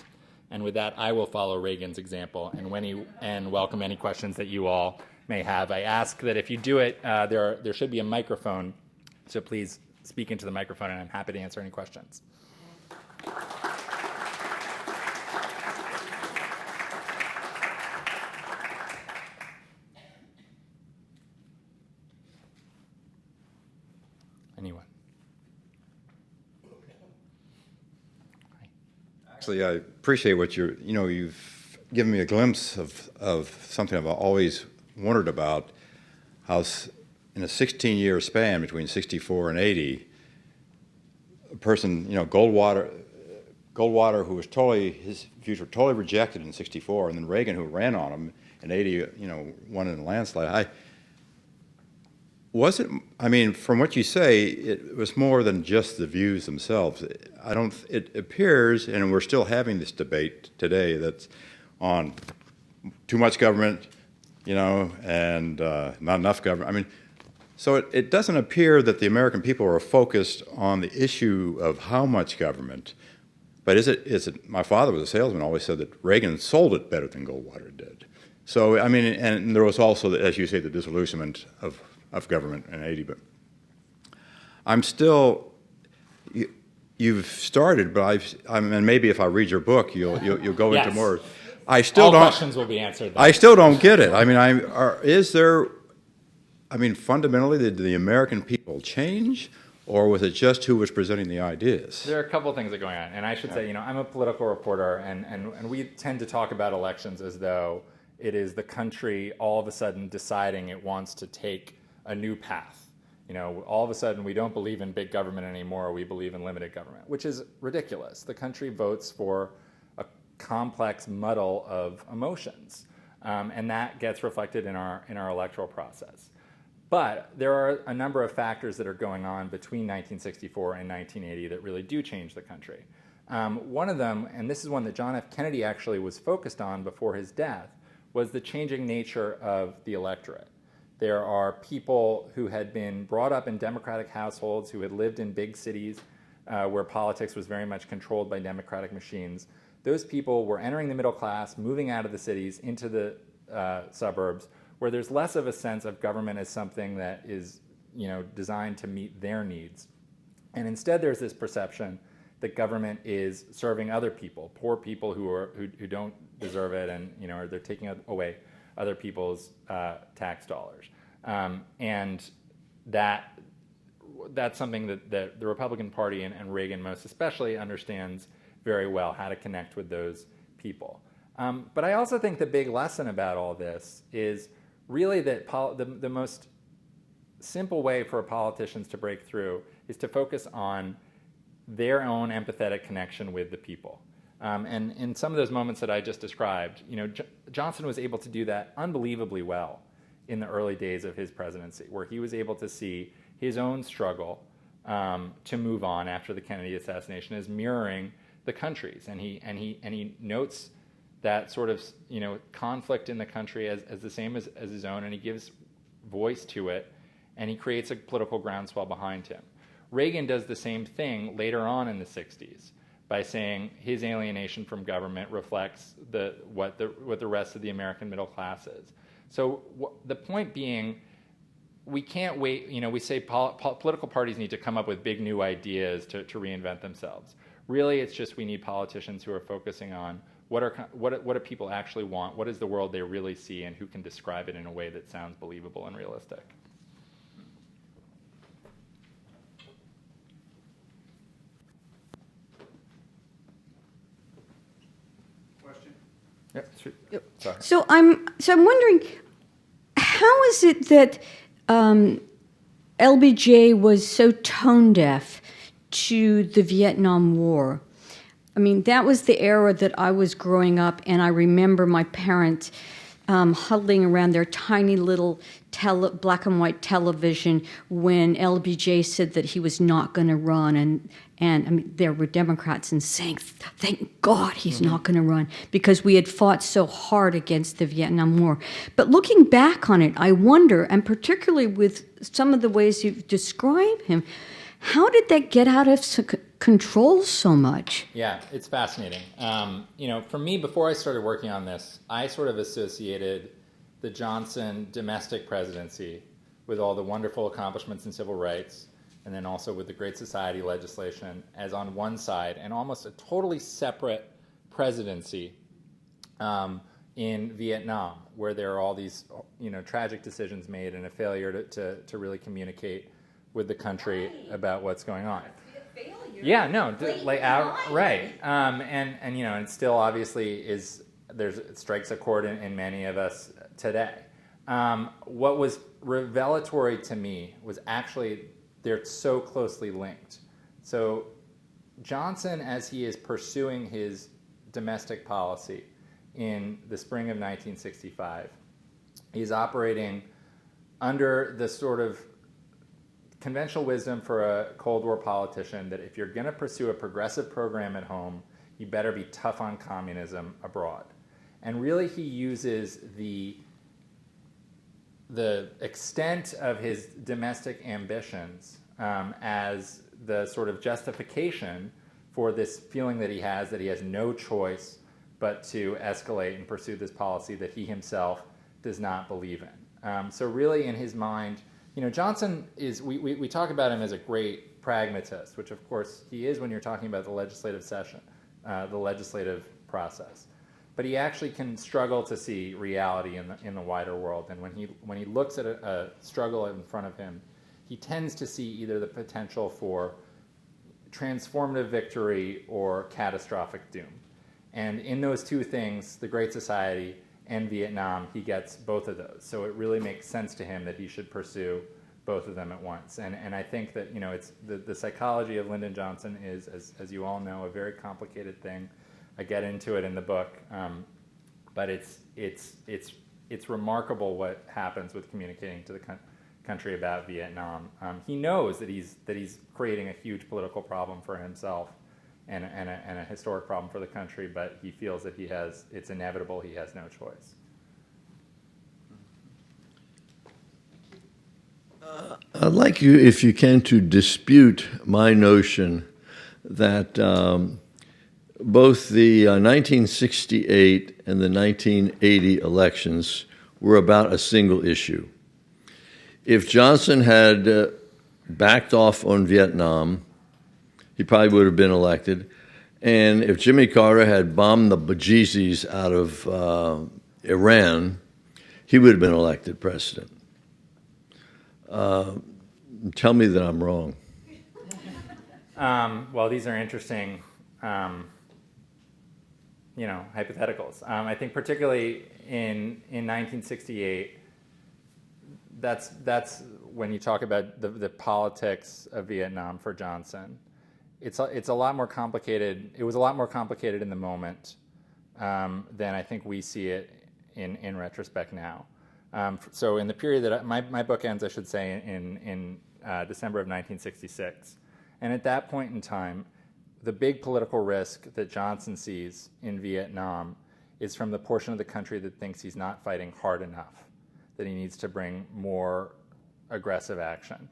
And with that, I will follow Reagan's example and welcome any questions that you all may have. I ask that if you do it, there should be a microphone, so please speak into the microphone, and I'm happy to answer any questions. Anyone? Actually, I appreciate what you've given me a glimpse of something I've always wondered about, how in a 16-year span between 64 and 80, a person, Goldwater, who was his views were totally rejected in 64, and then Reagan, who ran on him in 80, won in a landslide. From what you say, it was more than just the views themselves. It appears, and we're still having this debate today, that's on too much government, and not enough government. So it doesn't appear that the American people are focused on the issue of how much government, but is it, my father was a salesman, always said that Reagan sold it better than Goldwater did. So, and there was also, as you say, the disillusionment of government in 80, but I'm still, you've started, but and maybe if I read your book, you'll go Yes. into more. All questions will be answered. I still don't get it. Fundamentally, did the American people change, or was it just who was presenting the ideas? There are a couple of things that are going on, and I should say, I'm a political reporter, and we tend to talk about elections as though It is the country all of a sudden deciding it wants to take a new path. All of a sudden we don't believe in big government anymore. We believe in limited government, which is ridiculous. The country votes for a complex muddle of emotions, and that gets reflected in our electoral process. But there are a number of factors that are going on between 1964 and 1980 that really do change the country. One of them, and this is one that John F. Kennedy actually was focused on before his death, was the changing nature of the electorate. There are people who had been brought up in Democratic households, who had lived in big cities where politics was very much controlled by Democratic machines. Those people were entering the middle class, moving out of the cities into the suburbs, where there's less of a sense of government as something that is designed to meet their needs. And instead there's this perception that government is serving other people, poor people who don't deserve it, and they're taking away other people's tax dollars. And that's something that the Republican Party and Reagan most especially understands very well, how to connect with those people. But I also think the big lesson about all this is really that the most simple way for politicians to break through is to focus on their own empathetic connection with the people. And in some of those moments that I just described, Johnson was able to do that unbelievably well in the early days of his presidency, where he was able to see his own struggle to move on after the Kennedy assassination as mirroring the country's, and he notes that sort of conflict in the country as the same as his own, and he gives voice to it, and he creates a political groundswell behind him. Reagan does the same thing later on in the 60s by saying his alienation from government reflects what the rest of the American middle class is. So the point being, we can't wait. We say political parties need to come up with big new ideas to reinvent themselves. Really, it's just we need politicians who are focusing on what do people actually want, what is the world they really see, and who can describe it in a way that sounds believable and realistic. Yep, sure. Yep. Sorry. So I'm wondering, how is it that LBJ was so tone deaf to the Vietnam War? I mean, that was the era that I was growing up, and I remember my parents huddling around their tiny little black and white television when LBJ said that he was not going to run, and I mean, there were Democrats and saying, thank God he's not going to run, because we had fought so hard against the Vietnam War. But looking back on it, I wonder, and particularly with some of the ways you've described him, how did that get out of control so much? Yeah, it's fascinating. For me, before I started working on this, I sort of associated the Johnson domestic presidency with all the wonderful accomplishments in civil rights, and then also with the Great Society legislation as on one side, and almost a totally separate presidency in Vietnam, where there are all these tragic decisions made and a failure to really communicate with the country about what's going on. Yeah, no, right, and it still obviously it strikes a chord in many of us today. What was revelatory to me was actually they're so closely linked. So Johnson, as he is pursuing his domestic policy in the spring of 1965, he's operating under the sort of conventional wisdom for a Cold War politician that if you're going to pursue a progressive program at home, you better be tough on communism abroad. And really he uses the extent of his domestic ambitions as the sort of justification for this feeling that he has no choice but to escalate and pursue this policy that he himself does not believe in. So really in his mind, Johnson is, we talk about him as a great pragmatist, which of course he is when you're talking about the legislative session, the legislative process. But he actually can struggle to see reality in the wider world. And when he looks at a struggle in front of him, he tends to see either the potential for transformative victory or catastrophic doom. And in those two things, the Great Society and Vietnam, he gets both of those. So it really makes sense to him that he should pursue both of them at once. And I think that, it's the psychology of Lyndon Johnson is, as you all know, a very complicated thing. I get into it in the book, but it's remarkable what happens with communicating to the country about Vietnam. He knows that he's creating a huge political problem for himself and a historic problem for the country, but he feels that it's inevitable, he has no choice. I'd like you, if you can, to dispute my notion that both the 1968 and the 1980 elections were about a single issue. If Johnson had backed off on Vietnam, he probably would have been elected. And if Jimmy Carter had bombed the bejesus out of Iran, he would have been elected president. Tell me that I'm wrong. Well, these are interesting, hypotheticals. I think particularly in 1968, that's when you talk about the politics of Vietnam for Johnson. It's a lot more complicated. It was a lot more complicated in the moment than I think we see it in retrospect now. So in the period that my book ends, I should say, in December of 1966. And at that point in time, the big political risk that Johnson sees in Vietnam is from the portion of the country that thinks he's not fighting hard enough, that he needs to bring more aggressive action.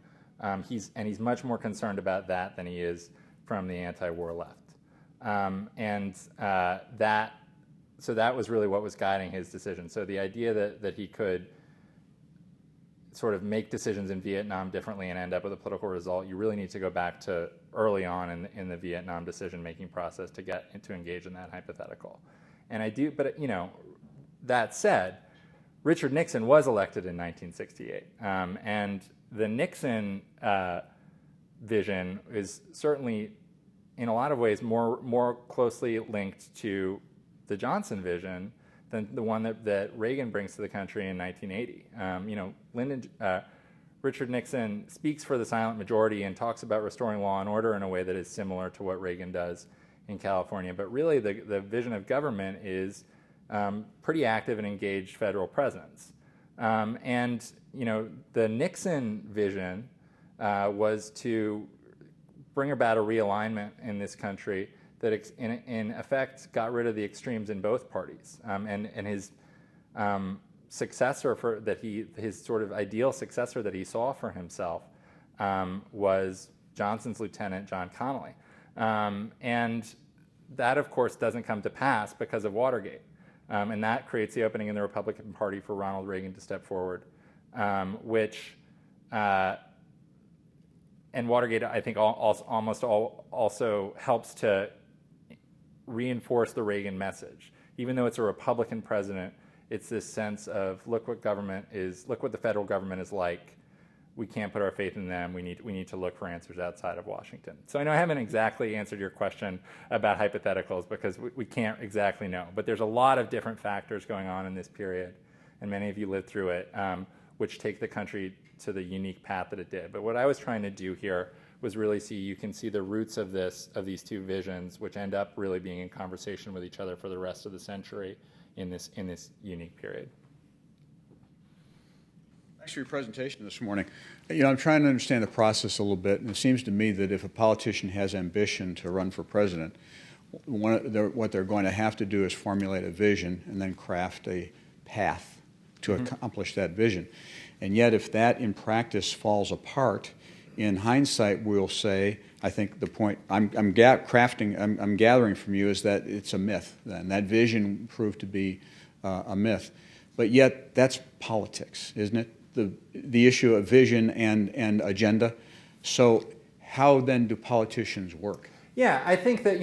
He's much more concerned about that than he is from the anti-war left. So that was really what was guiding his decision. So the idea that he could sort of make decisions in Vietnam differently and end up with a political result, you really need to go back to early on in the Vietnam decision-making process to engage in that hypothetical. And I do, but that said, Richard Nixon was elected in 1968, and the Nixon vision is certainly, in a lot of ways, more closely linked to the Johnson vision than the one that Reagan brings to the country in 1980. Richard Nixon speaks for the silent majority and talks about restoring law and order in a way that is similar to what Reagan does in California. But really, the vision of government is pretty active and engaged federal presence. The Nixon vision was to bring about a realignment in this country that in effect got rid of the extremes in both parties. And his successor his sort of ideal successor that he saw for himself was Johnson's lieutenant, John Connally. And that, of course, doesn't come to pass because of Watergate. And that creates the opening in the Republican Party for Ronald Reagan to step forward, and Watergate, I think, also helps to reinforce the Reagan message. Even though it's a Republican president, it's this sense of look what the federal government is like. We can't put our faith in them. We need to look for answers outside of Washington. So I know I haven't exactly answered your question about hypotheticals because we can't exactly know. But there's a lot of different factors going on in this period, and many of you lived through it, which take the country to the unique path that it did. But what I was trying to do here was really you can see the roots of these two visions, which end up really being in conversation with each other for the rest of the century in this unique period. Thanks for your presentation this morning. I'm trying to understand the process a little bit, and it seems to me that if a politician has ambition to run for president, what they're going to have to do is formulate a vision and then craft a path to accomplish that vision. And yet, if that in practice falls apart, in hindsight, we'll say, I think the point I'm gathering from you is that it's a myth. Then that vision proved to be a myth, but yet that's politics, isn't it? The issue of vision and agenda. So, how then do politicians work? Yeah, I think that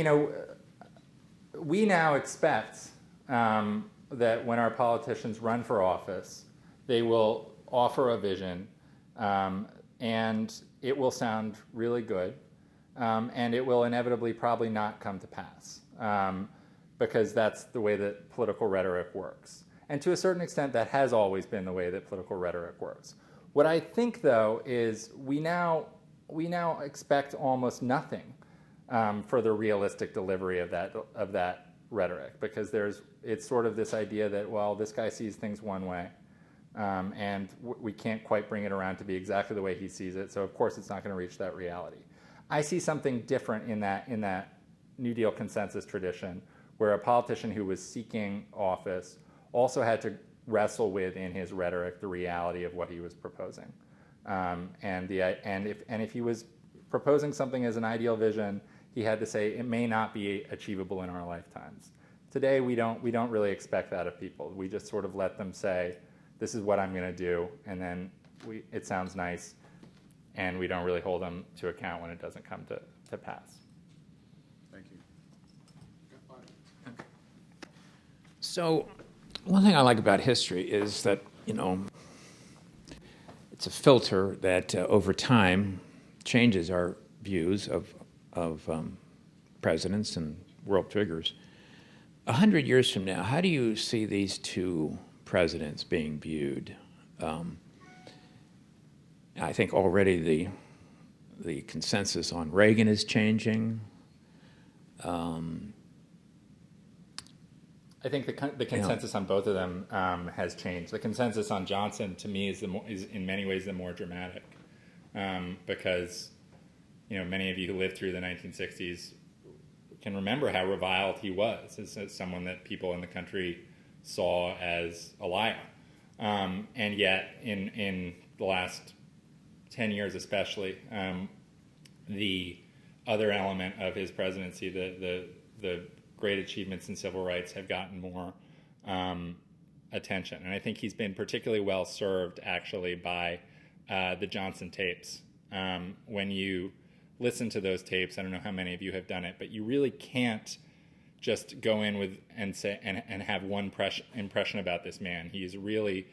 we now expect that when our politicians run for office, they will offer a vision, and it will sound really good, and it will inevitably probably not come to pass, because that's the way that political rhetoric works. And to a certain extent, that has always been the way that political rhetoric works. What I think, though, is we now expect almost nothing for the realistic delivery of that rhetoric, because it's sort of this idea that, well, this guy sees things one way, and we can't quite bring it around to be exactly the way he sees it, so of course it's not going to reach that reality. I see something different in that New Deal consensus tradition, where a politician who was seeking office also had to wrestle with, in his rhetoric, the reality of what he was proposing. And if he was proposing something as an ideal vision, he had to say it may not be achievable in our lifetimes. Today, we don't really expect that of people. We just sort of let them say, this is what I'm going to do, and then it sounds nice, and we don't really hold them to account when it doesn't come to pass. Thank you. So one thing I like about history is that, it's a filter that over time changes our views of presidents and world figures. 100 years from now, how do you see these two presidents being viewed? I think already the consensus on Reagan is changing. I think the consensus on both of them has changed. The consensus on Johnson, to me, is in many ways the more dramatic, because many of you who lived through the 1960s can remember how reviled he was as someone that people in the country saw as a liar, and yet in the last 10 years especially, the other element of his presidency, the great achievements in civil rights, have gotten more attention. And I think he's been particularly well served, actually, by the Johnson tapes. When you listen to those tapes, I don't know how many of you have done it, but you really can't just go in with and say and have one impression about this man. He is really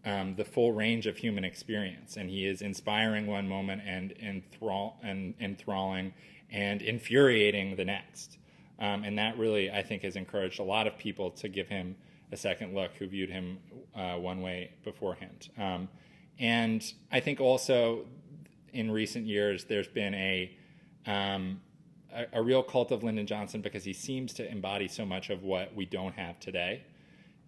the full range of human experience, and he is inspiring one moment and enthralling and infuriating the next. And that really, I think, has encouraged a lot of people to give him a second look who viewed him one way beforehand. And I think also in recent years there's been a real cult of Lyndon Johnson, because he seems to embody so much of what we don't have today.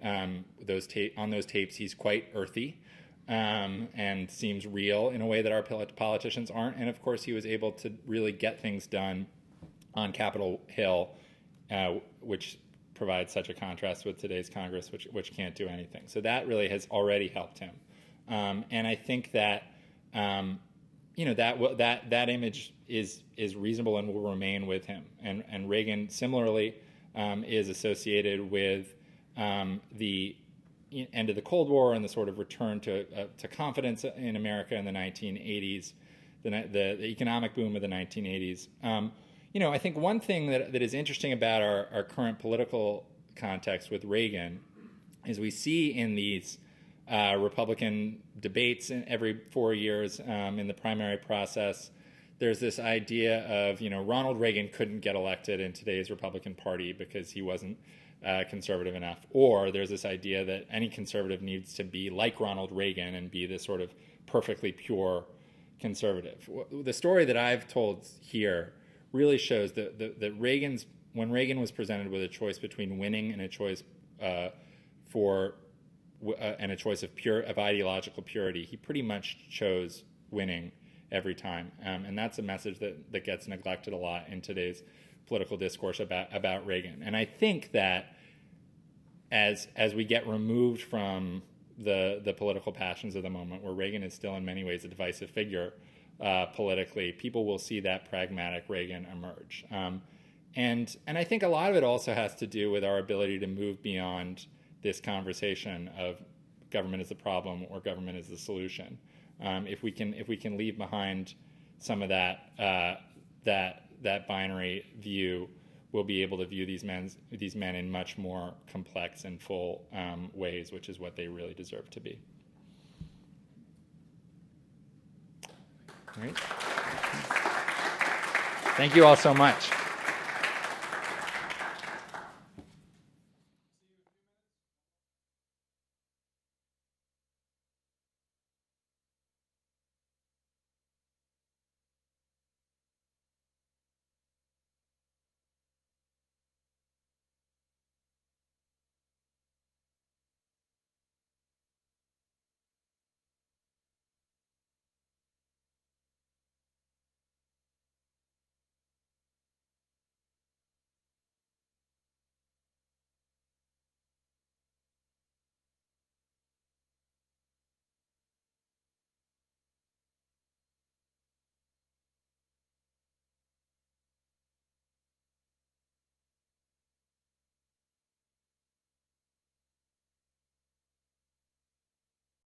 On those tapes, he's quite earthy and seems real in a way that our politicians aren't. And of course, he was able to really get things done on Capitol Hill, which provides such a contrast with today's Congress, which can't do anything. So that really has already helped him. And I think that that image is reasonable and will remain with him. And Reagan similarly is associated with the end of the Cold War and the sort of return to confidence in America in the 1980s, the economic boom of the 1980s. I think one thing that is interesting about our current political context with Reagan is we see in these Republican debates every 4 years in the primary process, there's this idea of, Ronald Reagan couldn't get elected in today's Republican Party because he wasn't conservative enough. Or there's this idea that any conservative needs to be like Ronald Reagan and be this sort of perfectly pure conservative. The story that I've told here really shows that when Reagan was presented with a choice between winning and a choice and a choice of ideological purity, he pretty much chose winning every time, and that's a message that gets neglected a lot in today's political discourse about Reagan. And I think that as we get removed from the political passions of the moment, where Reagan is still in many ways a divisive figure politically, people will see that pragmatic Reagan emerge. And I think a lot of it also has to do with our ability to move beyond this conversation of government is the problem or government is the solution. If we can leave behind some of that binary view, we'll be able to view these men in much more complex and full ways, which is what they really deserve to be. All right. Thank you all so much.